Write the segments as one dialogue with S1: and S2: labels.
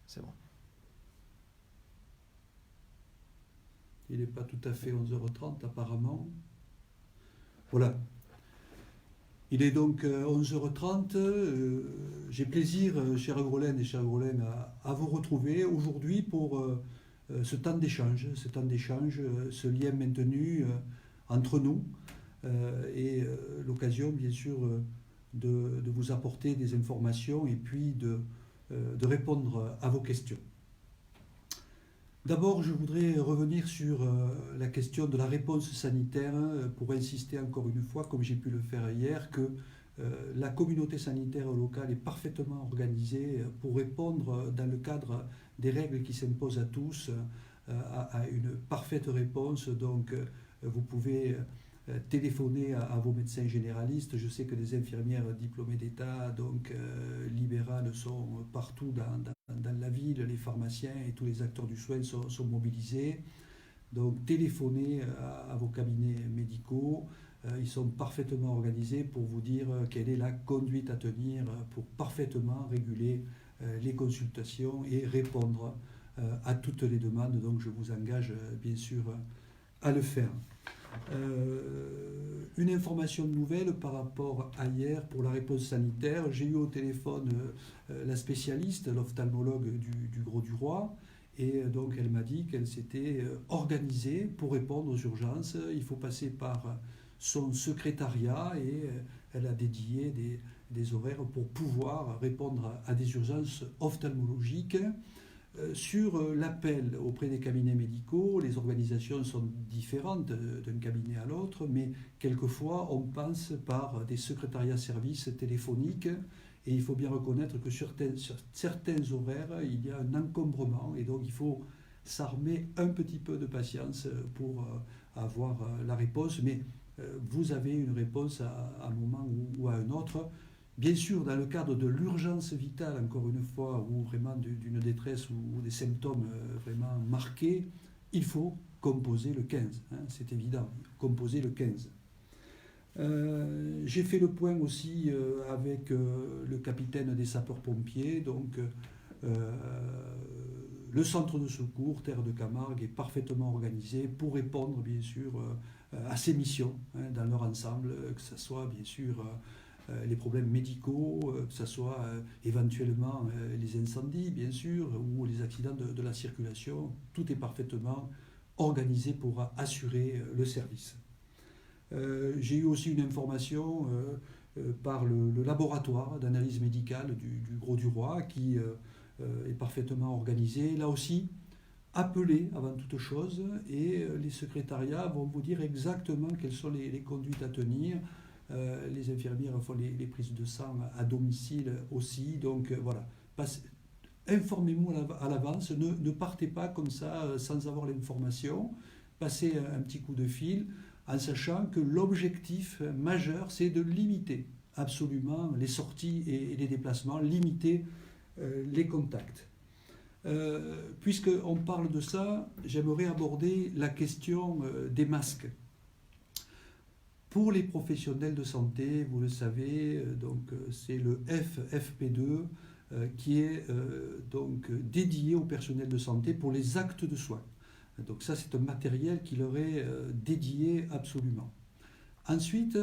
S1: c'est bon.
S2: Il n'est pas tout à fait 11h30 apparemment. Voilà. Il est donc 11h30. J'ai plaisir, chère Grolène et chère Grolène, à vous retrouver aujourd'hui pour ce temps d'échange, ce lien maintenu entre nous et l'occasion, bien sûr, de vous apporter des informations et puis de répondre à vos questions. D'abord, je voudrais revenir sur la question de la réponse sanitaire pour insister encore une fois, comme j'ai pu le faire hier, que la communauté sanitaire locale est parfaitement organisée pour répondre dans le cadre des règles qui s'imposent à tous à une parfaite réponse. Donc, vous pouvez téléphoner à vos médecins généralistes. Je sais que les infirmières diplômées d'État, donc libérales, sont partout dans la ville. Les pharmaciens et tous les acteurs du soin sont mobilisés. Donc téléphonez à vos cabinets médicaux. Ils sont parfaitement organisés pour vous dire quelle est la conduite à tenir pour parfaitement réguler les consultations et répondre à toutes les demandes. Donc je vous engage bien sûr à le faire. Une information nouvelle par rapport à hier pour la réponse sanitaire. J'ai eu au téléphone la spécialiste, l'ophtalmologue du Grau-du-Roi, et donc elle m'a dit qu'elle s'était organisée pour répondre aux urgences. Il faut passer par son secrétariat et elle a dédié des horaires pour pouvoir répondre à des urgences ophtalmologiques. Sur l'appel auprès des cabinets médicaux, les organisations sont différentes d'un cabinet à l'autre, mais quelquefois on passe par des secrétariats services téléphoniques et il faut bien reconnaître que sur certains horaires, il y a un encombrement et donc il faut s'armer un petit peu de patience pour avoir la réponse, mais vous avez une réponse à un moment ou à un autre. Bien sûr, dans le cadre de l'urgence vitale, encore une fois, ou vraiment d'une détresse ou des symptômes vraiment marqués, il faut composer le 15, hein, c'est évident, composer le 15. J'ai fait le point aussi avec le capitaine des sapeurs-pompiers, donc le centre de secours Terre de Camargue est parfaitement organisé pour répondre bien sûr à ces missions hein, dans leur ensemble, que ce soit bien sûr les problèmes médicaux, que ce soit éventuellement les incendies, bien sûr, ou les accidents de la circulation. Tout est parfaitement organisé pour assurer le service. J'ai eu aussi une information par le laboratoire d'analyse médicale du Grau-du-Roi qui est parfaitement organisé. Là aussi, appelez avant toute chose et les secrétariats vont vous dire exactement quelles sont les conduites à tenir. Les infirmières font les prises de sang à domicile aussi. Donc voilà, informez-vous à l'avance, ne partez pas comme ça sans avoir l'information. Passez un petit coup de fil en sachant que l'objectif majeur, c'est de limiter absolument les sorties et les déplacements, limiter les contacts. Puisqu'on parle de ça, j'aimerais aborder la question des masques. Pour les professionnels de santé, vous le savez, donc c'est le FFP2 qui est donc dédié au personnel de santé pour les actes de soins. Donc ça, c'est un matériel qui leur est dédié absolument. Ensuite,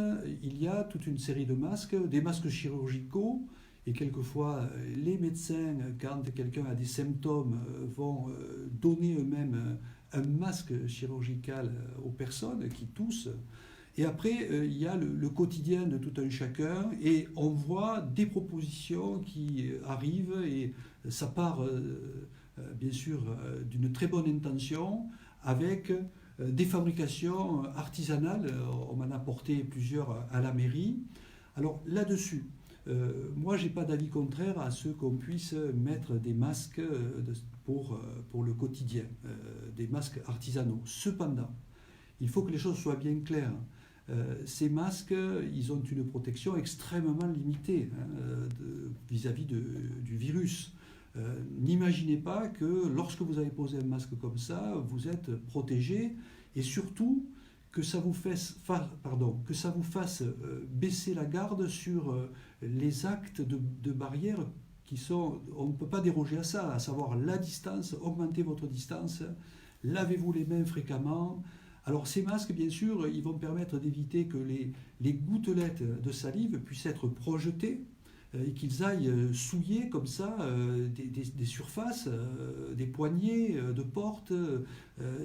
S2: il y a toute une série de masques, des masques chirurgicaux, et quelquefois les médecins, quand quelqu'un a des symptômes, vont donner eux-mêmes un masque chirurgical aux personnes qui toussent. Et après, il y a le quotidien de tout un chacun et on voit des propositions qui arrivent et ça part bien sûr d'une très bonne intention avec des fabrications artisanales. On m'en a apporté plusieurs à la mairie. Alors là-dessus, moi, je n'ai pas d'avis contraire à ce qu'on puisse mettre des masques pour le quotidien, des masques artisanaux. Cependant, il faut que les choses soient bien claires. Ces masques, ils ont une protection extrêmement limitée vis-à-vis du virus. N'imaginez pas que lorsque vous avez posé un masque comme ça, vous êtes protégé et surtout que ça vous fasse baisser la garde sur les actes de barrière on ne peut pas déroger à ça, à savoir la distance, augmenter votre distance, lavez-vous les mains fréquemment. Alors ces masques, bien sûr, ils vont permettre d'éviter que les gouttelettes de salive puissent être projetées et qu'ils aillent souiller comme ça des surfaces, des poignées de portes,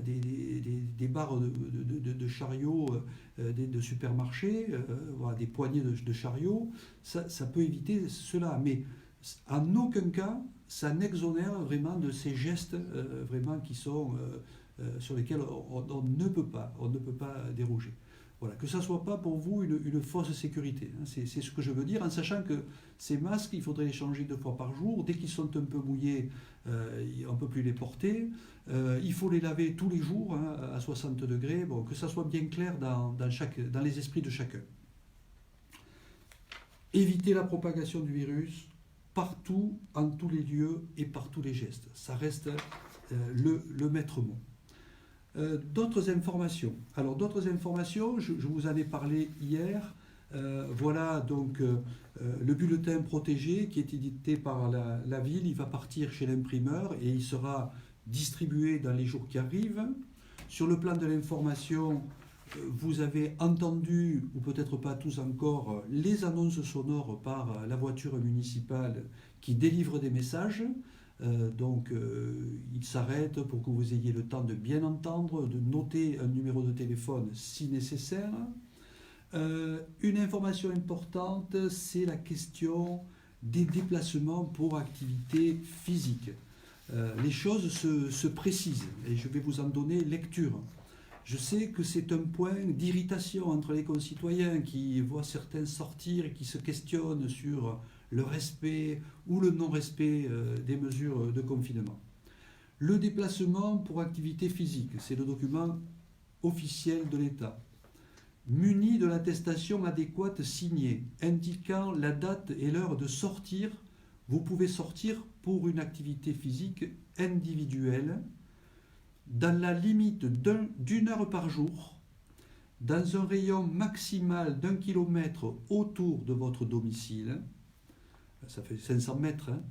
S2: des barres de chariots de supermarchés, voilà, des poignées de chariots. Ça peut éviter cela, mais en aucun cas ça n'exonère vraiment de ces gestes vraiment qui sont sur lesquels on ne peut pas déroger. Voilà, que ça ne soit pas pour vous une fausse sécurité. Hein. C'est ce que je veux dire, en sachant que ces masques, il faudrait les changer 2 fois par jour. Dès qu'ils sont un peu mouillés, on ne peut plus les porter. Il faut les laver tous les jours, hein, à 60 degrés, bon, que ça soit bien clair dans les esprits de chacun. Éviter la propagation du virus partout, en tous les lieux et par tous les gestes. Ça reste le maître mot. D'autres informations. Alors d'autres informations, je vous en ai parlé hier. Voilà donc le bulletin protégé qui est édité par la ville. Il va partir chez l'imprimeur et il sera distribué dans les jours qui arrivent. Sur le plan de l'information, vous avez entendu, ou peut-être pas tous encore, les annonces sonores par la voiture municipale qui délivre des messages. Il s'arrête pour que vous ayez le temps de bien entendre, de noter un numéro de téléphone si nécessaire. Une information importante, c'est la question des déplacements pour activité physique. Les choses se précisent et je vais vous en donner lecture. Je sais que c'est un point d'irritation entre les concitoyens qui voient certains sortir et qui se questionnent sur le respect ou le non-respect des mesures de confinement. Le déplacement pour activité physique, c'est le document officiel de l'État, muni de l'attestation adéquate signée, indiquant la date et l'heure de sortir. Vous pouvez sortir pour une activité physique individuelle dans la limite d'une heure par jour, dans un rayon maximal d'1 kilomètre autour de votre domicile. Ça fait 500 mètres, hein,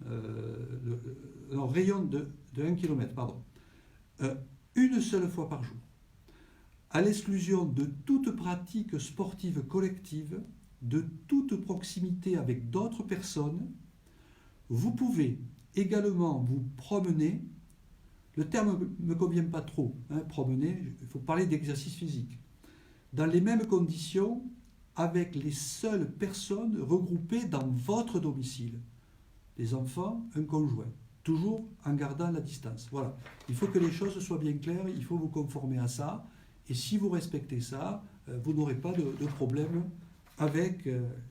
S2: rayon de 1 km, pardon. Une seule fois par jour, à l'exclusion de toute pratique sportive collective, de toute proximité avec d'autres personnes. Vous pouvez également vous promener, le terme ne me convient pas trop, hein, promener, il faut parler d'exercice physique, dans les mêmes conditions avec les seules personnes regroupées dans votre domicile, les enfants, un conjoint, toujours en gardant la distance. Voilà, il faut que les choses soient bien claires, il faut vous conformer à ça, et si vous respectez ça, vous n'aurez pas de problème avec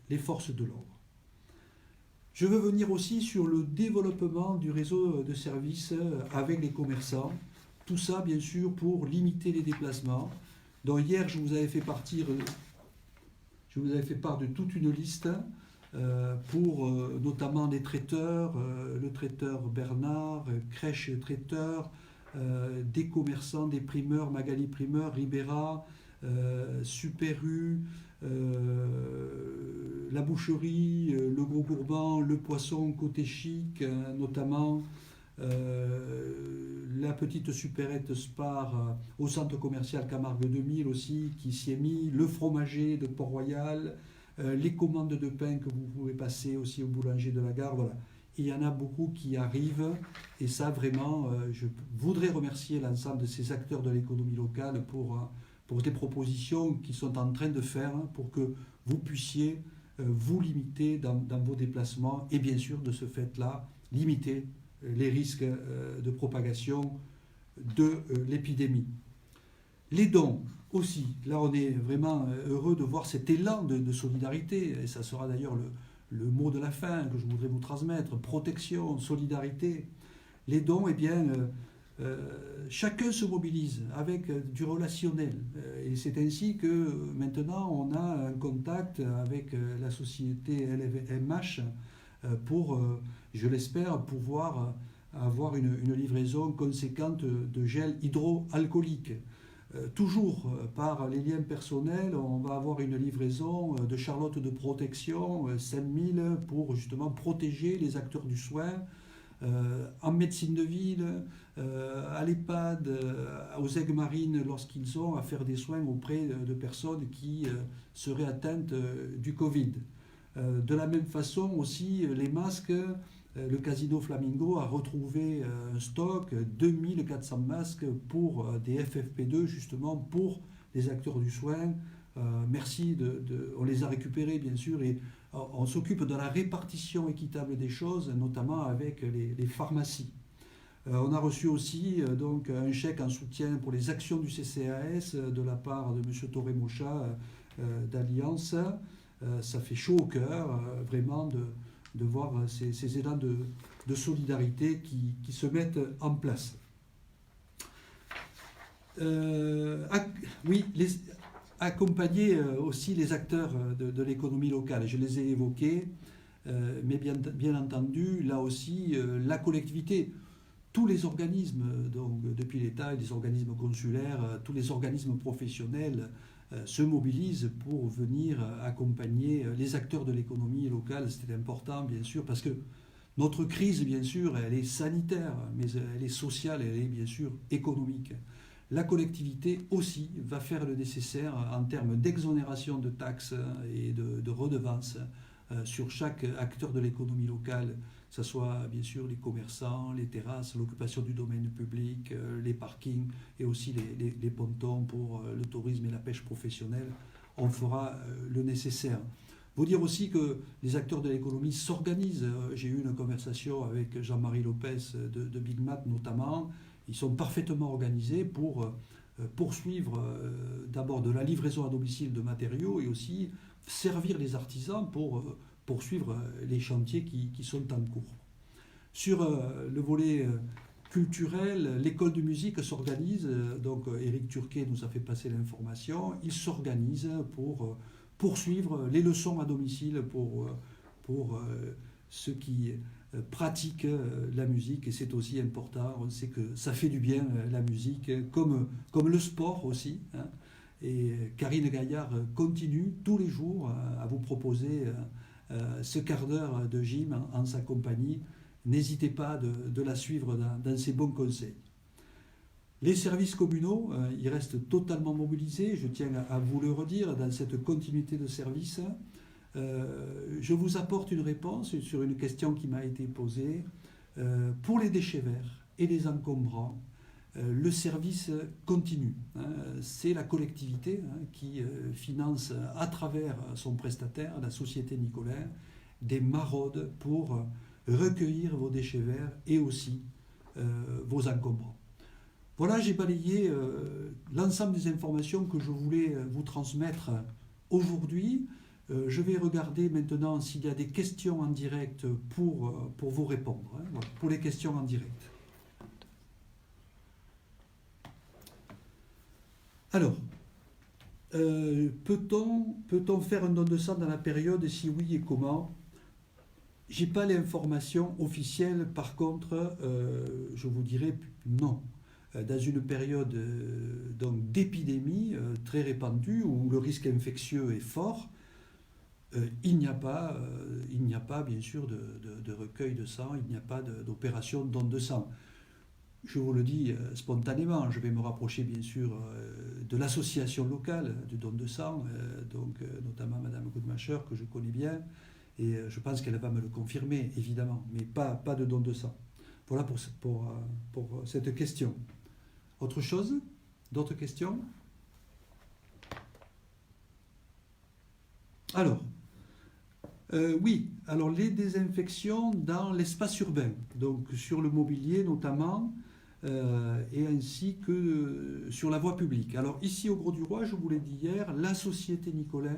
S2: les forces de l'ordre. Je veux venir aussi sur le développement du réseau de services avec les commerçants, tout ça bien sûr pour limiter les déplacements. Donc hier, je vous avais fait part de toute une liste pour notamment les traiteurs, le traiteur Bernard, Crèche Traiteur, des commerçants, des primeurs, Magali Primeur, Ribera, Super U, la boucherie, le Gros Gourmand, le Poisson, Côté Chic, notamment la petite supérette Spar au centre commercial Camargue 2000 aussi, qui s'y est mis, le fromager de Port-Royal, les commandes de pain que vous pouvez passer aussi au boulanger de la gare, voilà. Et il y en a beaucoup qui arrivent, et ça vraiment, je voudrais remercier l'ensemble de ces acteurs de l'économie locale pour des propositions qu'ils sont en train de faire pour que vous puissiez vous limiter dans vos déplacements et bien sûr de ce fait-là limiter les risques de propagation de l'épidémie. Les dons aussi, là on est vraiment heureux de voir cet élan de solidarité et ça sera d'ailleurs le mot de la fin que je voudrais vous transmettre, protection, solidarité. Les dons, eh bien, chacun se mobilise avec du relationnel. Et c'est ainsi que maintenant on a un contact avec la société LVMH pour, je l'espère, pouvoir avoir une livraison conséquente de gel hydroalcoolique. toujours par les liens personnels, on va avoir une livraison de Charlotte de protection, 5000 pour justement protéger les acteurs du soin en médecine de ville, à l'EHPAD, aux aigues marines lorsqu'ils ont à faire des soins auprès de personnes qui seraient atteintes du Covid. De la même façon aussi, les masques, le Casino Flamingo a retrouvé un stock, 2400 masques pour des FFP2, justement pour les acteurs du soin. Merci, on les a récupérés bien sûr, et on s'occupe de la répartition équitable des choses, notamment avec les pharmacies. On a reçu aussi donc un chèque en soutien pour les actions du CCAS de la part de M. Toré Mocha d'Alliance. Ça fait chaud au cœur, vraiment, de voir ces élans de solidarité qui se mettent en place. Oui, accompagner aussi les acteurs de l'économie locale. Je les ai évoqués, mais bien entendu, là aussi, la collectivité, tous les organismes, donc depuis l'État, les organismes consulaires, tous les organismes professionnels se mobilisent pour venir accompagner les acteurs de l'économie locale. C'était important, bien sûr, parce que notre crise, bien sûr, elle est sanitaire, mais elle est sociale, elle est bien sûr économique. La collectivité aussi va faire le nécessaire en termes d'exonération de taxes et de redevances sur chaque acteur de l'économie locale, que ce soit bien sûr les commerçants, les terrasses, l'occupation du domaine public, les parkings et aussi les pontons pour le tourisme et la pêche professionnelle. On fera le nécessaire. Vous dire aussi que les acteurs de l'économie s'organisent. J'ai eu une conversation avec Jean-Marie Lopez de Big Mat notamment. Ils sont parfaitement organisés pour poursuivre d'abord de la livraison à domicile de matériaux et aussi servir les artisans pour poursuivre les chantiers qui sont en cours. Sur le volet culturel, l'école de musique s'organise, donc Éric Turquet nous a fait passer l'information, il s'organise pour poursuivre les leçons à domicile pour ceux qui pratiquent la musique, et c'est aussi important. On sait que ça fait du bien, la musique, comme le sport aussi, hein. Et Karine Gaillard continue tous les jours à vous proposer ce quart d'heure de gym en sa compagnie. N'hésitez pas de la suivre dans ses bons conseils. Les services communaux, ils restent totalement mobilisés, je tiens à vous le redire, dans cette continuité de service. Je vous apporte une réponse sur une question qui m'a été posée. Pour les déchets verts et les encombrants, le service continue. C'est la collectivité qui finance à travers son prestataire, la société Nicolin, des maraudes pour recueillir vos déchets verts et aussi vos encombrants. Voilà, j'ai balayé l'ensemble des informations que je voulais vous transmettre aujourd'hui. Je vais regarder maintenant s'il y a des questions en direct pour vous répondre, voilà, pour les questions en direct. Alors, peut-on faire un don de sang dans la période, et si oui et comment? J'ai pas l'information officielle, par contre, je vous dirais non. Dans une période donc d'épidémie très répandue, où le risque infectieux est fort, il n'y a pas bien sûr de recueil de sang, il n'y a pas d'opération de don de sang. Je vous le dis spontanément, je vais me rapprocher bien sûr de l'association locale du don de sang, donc notamment Madame Goodmacher, que je connais bien, et je pense qu'elle va me le confirmer, évidemment, mais pas de don de sang. Voilà pour cette question. Autre chose? D'autres questions? Alors, oui, alors les désinfections dans l'espace urbain, donc sur le mobilier notamment, et ainsi que sur la voie publique. Alors ici au Grau-du-Roi, je vous l'ai dit hier, la société Nicolin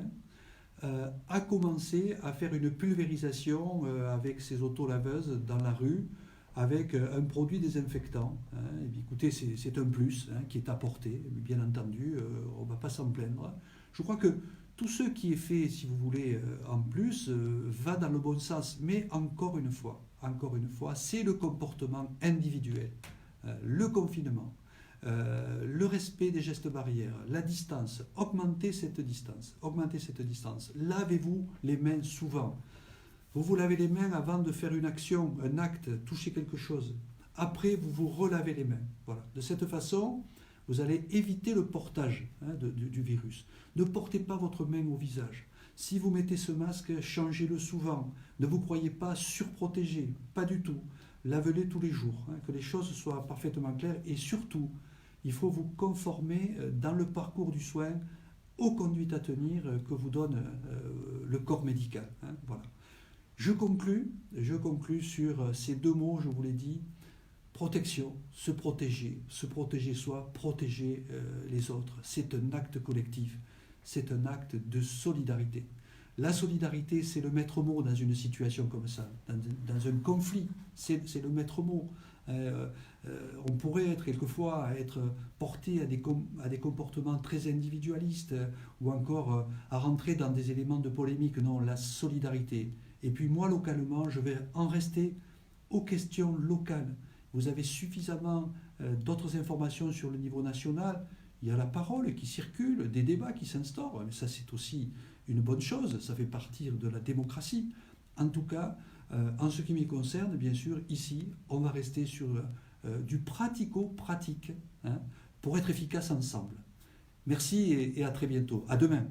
S2: a commencé à faire une pulvérisation avec ses autolaveuses dans la rue, avec un produit désinfectant. Et bien, écoutez, c'est un plus qui est apporté, bien entendu, on ne va pas s'en plaindre. Je crois que tout ce qui est fait, si vous voulez, en plus, va dans le bon sens. Mais encore une fois, c'est le comportement individuel, le confinement, le respect des gestes barrières, la distance, augmentez cette distance, augmentez cette distance. Lavez-vous les mains souvent. Vous vous lavez les mains avant de faire une action, un acte, toucher quelque chose. Après, vous vous relavez les mains. Voilà. De cette façon, vous allez éviter le portage du virus. Ne portez pas votre main au visage. Si vous mettez ce masque, changez-le souvent. Ne vous croyez pas surprotégé, pas du tout. Lavez-le tous les jours, que les choses soient parfaitement claires. Et surtout, il faut vous conformer dans le parcours du soin aux conduites à tenir que vous donne le corps médical. Voilà. Je conclus sur ces deux mots, je vous l'ai dit, protection, se protéger soi, protéger les autres. C'est un acte collectif, c'est un acte de solidarité. La solidarité, c'est le maître mot dans une situation comme ça, dans un conflit, c'est le maître mot. On pourrait être quelquefois porté à des comportements très individualistes ou encore à rentrer dans des éléments de polémique. Non, la solidarité. Et puis moi, localement, je vais en rester aux questions locales. Vous avez suffisamment d'autres informations sur le niveau national. Il y a la parole qui circule, des débats qui s'instaurent. Mais ça, c'est aussi une bonne chose. Ça fait partie de la démocratie. En tout cas, en ce qui me concerne, bien sûr, ici, on va rester sur du pratico-pratique pour être efficace ensemble. Merci et à très bientôt. À demain.